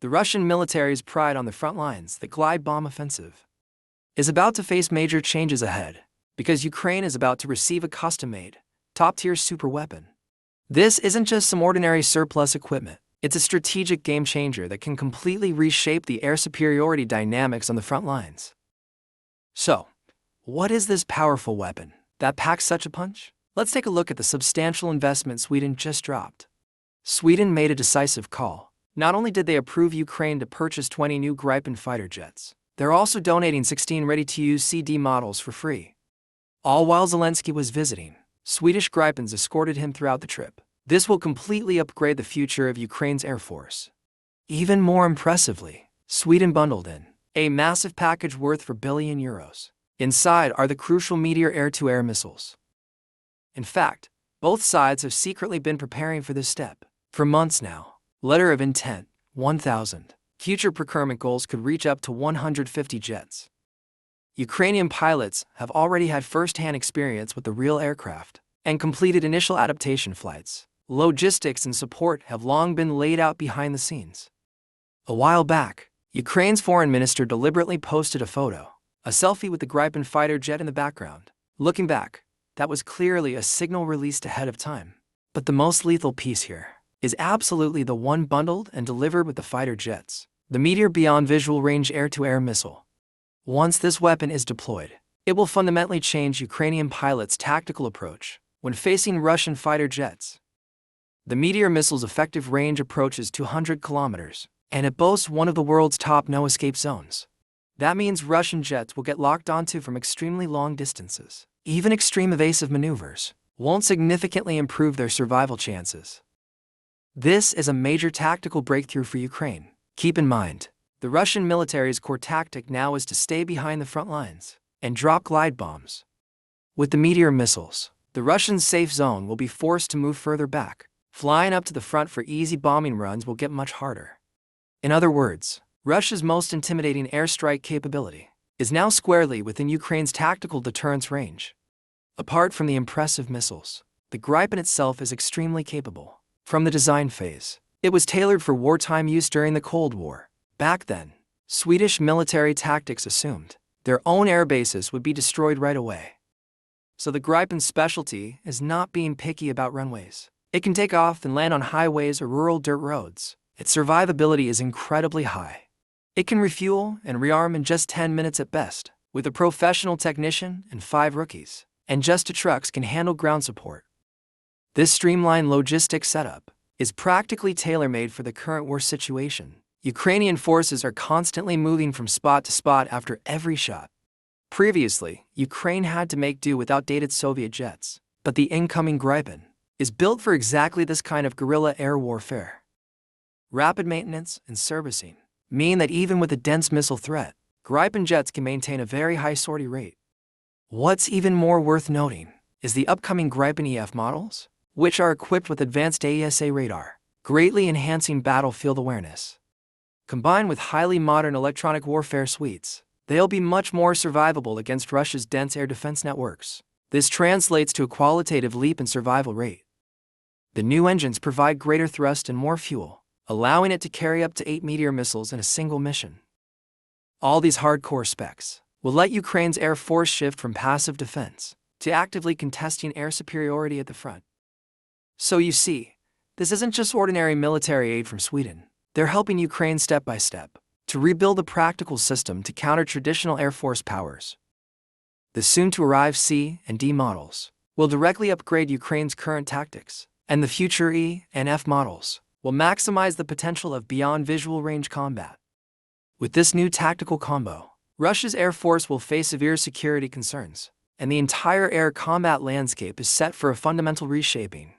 The Russian military's pride on the front lines, the glide bomb offensive, is about to face major changes ahead, because Ukraine is about to receive a custom-made, top-tier super weapon. This isn't just some ordinary surplus equipment. It's a strategic game-changer that can completely reshape the air superiority dynamics on the front lines. So, what is this powerful weapon that packs such a punch? Let's take a look at the substantial investment Sweden just dropped. Sweden made a decisive call. Not only did they approve Ukraine to purchase 20 new Gripen fighter jets, they're also donating 16 ready-to-use CD models for free. All while Zelensky was visiting, Swedish Gripens escorted him throughout the trip. This will completely upgrade the future of Ukraine's Air Force. Even more impressively, Sweden bundled in a massive package worth €4 billion. Inside are the crucial Meteor air-to-air missiles. In fact, both sides have secretly been preparing for this step for months now. Letter of intent, 1,000. Future procurement goals could reach up to 150 jets. Ukrainian pilots have already had first-hand experience with the real aircraft and completed initial adaptation flights. Logistics and support have long been laid out behind the scenes. A while back, Ukraine's foreign minister deliberately posted a photo, a selfie with the Gripen fighter jet in the background. Looking back, that was clearly a signal released ahead of time. But the most lethal piece here is absolutely the one bundled and delivered with the fighter jets, the Meteor Beyond Visual Range air-to-air missile. Once this weapon is deployed, it will fundamentally change Ukrainian pilots' tactical approach when facing Russian fighter jets. The Meteor missile's effective range approaches 200 kilometers, and it boasts one of the world's top no-escape zones. That means Russian jets will get locked onto from extremely long distances. Even extreme evasive maneuvers won't significantly improve their survival chances. This is a major tactical breakthrough for Ukraine. Keep in mind, the Russian military's core tactic now is to stay behind the front lines and drop glide bombs. With the Meteor missiles, the Russian safe zone will be forced to move further back. Flying up to the front for easy bombing runs will get much harder. In other words, Russia's most intimidating airstrike capability is now squarely within Ukraine's tactical deterrence range. Apart from the impressive missiles, the Gripen itself is extremely capable. From the design phase, it was tailored for wartime use during the Cold War. Back then, Swedish military tactics assumed their own air bases would be destroyed right away. So the Gripen's specialty is not being picky about runways. It can take off and land on highways or rural dirt roads. Its survivability is incredibly high. It can refuel and rearm in just 10 minutes at best, with a professional technician and 5 rookies, and just 2 trucks can handle ground support. This streamlined logistics setup is practically tailor-made for the current war situation. Ukrainian forces are constantly moving from spot to spot after every shot. Previously, Ukraine had to make do with outdated Soviet jets, but the incoming Gripen is built for exactly this kind of guerrilla air warfare. Rapid maintenance and servicing mean that even with a dense missile threat, Gripen jets can maintain a very high sortie rate. What's even more worth noting is the upcoming Gripen EF models, which are equipped with advanced AESA radar, greatly enhancing battlefield awareness. Combined with highly modern electronic warfare suites, they'll be much more survivable against Russia's dense air defense networks. This translates to a qualitative leap in survival rate. The new engines provide greater thrust and more fuel, allowing it to carry up to 8 Meteor missiles in a single mission. All these hardcore specs will let Ukraine's Air Force shift from passive defense to actively contesting air superiority at the front. So you see, this isn't just ordinary military aid from Sweden. They're helping Ukraine step by step to rebuild a practical system to counter traditional Air Force powers. The soon-to-arrive C and D models will directly upgrade Ukraine's current tactics, and the future E and F models will maximize the potential of beyond visual range combat. With this new tactical combo, Russia's Air Force will face severe security concerns, and the entire air combat landscape is set for a fundamental reshaping.